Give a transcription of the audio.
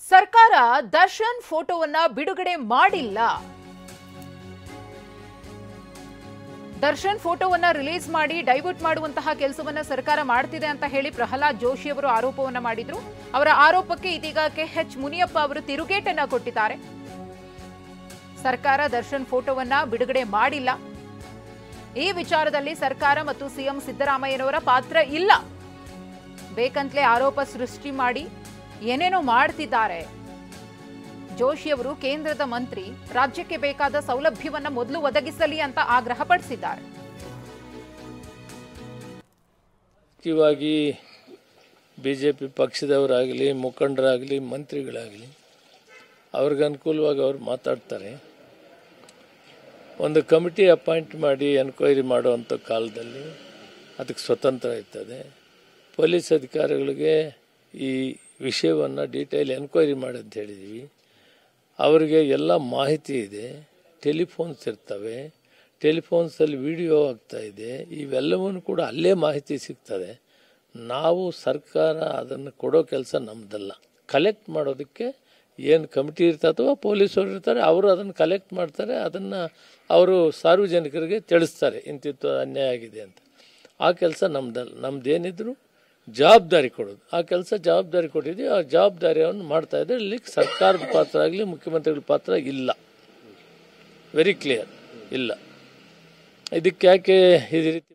ಸರ್ಕಾರ ದರ್ಶನ್ ಫೋಟೋವನ್ನ ಬಿಡುಗಡೆ ಮಾಡಿಲ್ಲ. ದರ್ಶನ್ ಫೋಟೋವನ್ನ ರಿಲೀಸ್ ಮಾಡಿ ಡೈವರ್ಟ್ ಮಾಡುವಂತಹ ಕೆಲಸವನ್ನ ಸರ್ಕಾರ ಮಾಡ್ತಿದೆ ಅಂತ ಹೇಳಿ ಪ್ರಹ್ಲಾದ್ ಜೋಶಿ ಅವರು ಆರೋಪವನ್ನ ಮಾಡಿದ್ರು. ಅವರ ಆರೋಪಕ್ಕೆ ಇದೀಗ KH ಮುನಿಯಪ್ಪ ಅವರು ತಿರುಗೇಟನ್ನ ಕೊಟ್ಟಿದ್ದಾರೆ. ಸರ್ಕಾರ ದರ್ಶನ್ ಫೋಟೋವನ್ನ ಬಿಡುಗಡೆ ಮಾಡಿಲ್ಲ. ಈ ವಿಚಾರದಲ್ಲಿ ಸರ್ಕಾರ ಮತ್ತು ಸಿಎಂ ಸಿದ್ದರಾಮಯ್ಯನವರ ಪಾತ್ರ ಇಲ್ಲ. ಬೇಕಂತಲೇ ಆರೋಪ ಸೃಷ್ಟಿ ಮಾಡಿ ಏನೇನೋ ಮಾಡ್ತಿದ್ದಾರೆ. ಜೋಶಿ ಅವರು ಕೇಂದ್ರದ ಮಂತ್ರಿ, ರಾಜ್ಯಕ್ಕೆ ಬೇಕಾದ ಸೌಲಭ್ಯವನ್ನ ಮೊದಲು ಒದಗಿಸಲಿ ಅಂತ ಆಗ್ರಹಪಡಿಸಿದ್ದಾರೆ. ಮುಖ್ಯವಾಗಿ ಬಿಜೆಪಿ ಪಕ್ಷದವರಾಗಲಿ, ಮುಖಂಡರಾಗಲಿ, ಮಂತ್ರಿಗಳಾಗಲಿ ಅವ್ರಿಗೆ ಅನುಕೂಲವಾಗಿ ಅವ್ರು ಮಾತಾಡ್ತಾರೆ. ಒಂದು ಕಮಿಟಿ ಅಪಾಯಿಂಟ್ ಮಾಡಿ ಎನ್ಕ್ವೈರಿ ಮಾಡುವಂಥ ಕಾಲದಲ್ಲಿ ಅದಕ್ಕೆ ಸ್ವತಂತ್ರ ಇರ್ತದೆ. ಪೊಲೀಸ್ ಅಧಿಕಾರಿಗಳಿಗೆ ಈ ವಿಷಯವನ್ನು ಡೀಟೇಲ್ ಎನ್ಕ್ವೈರಿ ಮಾಡಿ ಅಂತ ಹೇಳಿದ್ದೀವಿ. ಅವರಿಗೆ ಎಲ್ಲ ಮಾಹಿತಿ ಇದೆ, ಟೆಲಿಫೋನ್ಸ್ ಇರ್ತವೆ, ಟೆಲಿಫೋನ್ಸಲ್ಲಿ ವಿಡಿಯೋ ಆಗ್ತಾ ಇದೆ, ಇವೆಲ್ಲವನ್ನೂ ಕೂಡ ಅಲ್ಲೇ ಮಾಹಿತಿ ಸಿಗ್ತದೆ. ನಾವು ಸರ್ಕಾರ ಅದನ್ನು ಕೊಡೋ ಕೆಲಸ ನಮ್ಮದಲ್ಲ. ಕಲೆಕ್ಟ್ ಮಾಡೋದಕ್ಕೆ ಏನು ಕಮಿಟಿ ಇರ್ತದೋ ಪೊಲೀಸರು ಇರ್ತಾರೆ, ಅವರು ಅದನ್ನು ಕಲೆಕ್ಟ್ ಮಾಡ್ತಾರೆ, ಅದನ್ನು ಅವರು ಸಾರ್ವಜನಿಕರಿಗೆ ತಿಳಿಸ್ತಾರೆ ಇಂತಿತ್ತು ಅನ್ಯಾಯ ಆಗಿದೆ ಅಂತ. ಆ ಕೆಲಸ ನಮ್ಮದಲ್ಲ. ನಮ್ಮದೇನಿದ್ರು ಜವಾಬ್ದಾರಿ ಕೊಡೋದು, ಆ ಕೆಲಸ ಜವಾಬ್ದಾರಿ ಕೊಟ್ಟಿದ್ದೀವಿ. ಆ ಜವಾಬ್ದಾರಿಯನ್ನು ಮಾಡ್ತಾ ಇದ್ದಾರೆ. ಇಲ್ಲಿ ಸರ್ಕಾರದ ಪಾತ್ರ ಆಗಲಿ, ಮುಖ್ಯಮಂತ್ರಿಗಳ ಪಾತ್ರ ಇಲ್ಲ. ವೆರಿ ಕ್ಲಿಯರ್ ಇಲ್ಲ. ಇದಕ್ಕೆ ಯಾಕೆ ಈ ರೀತಿ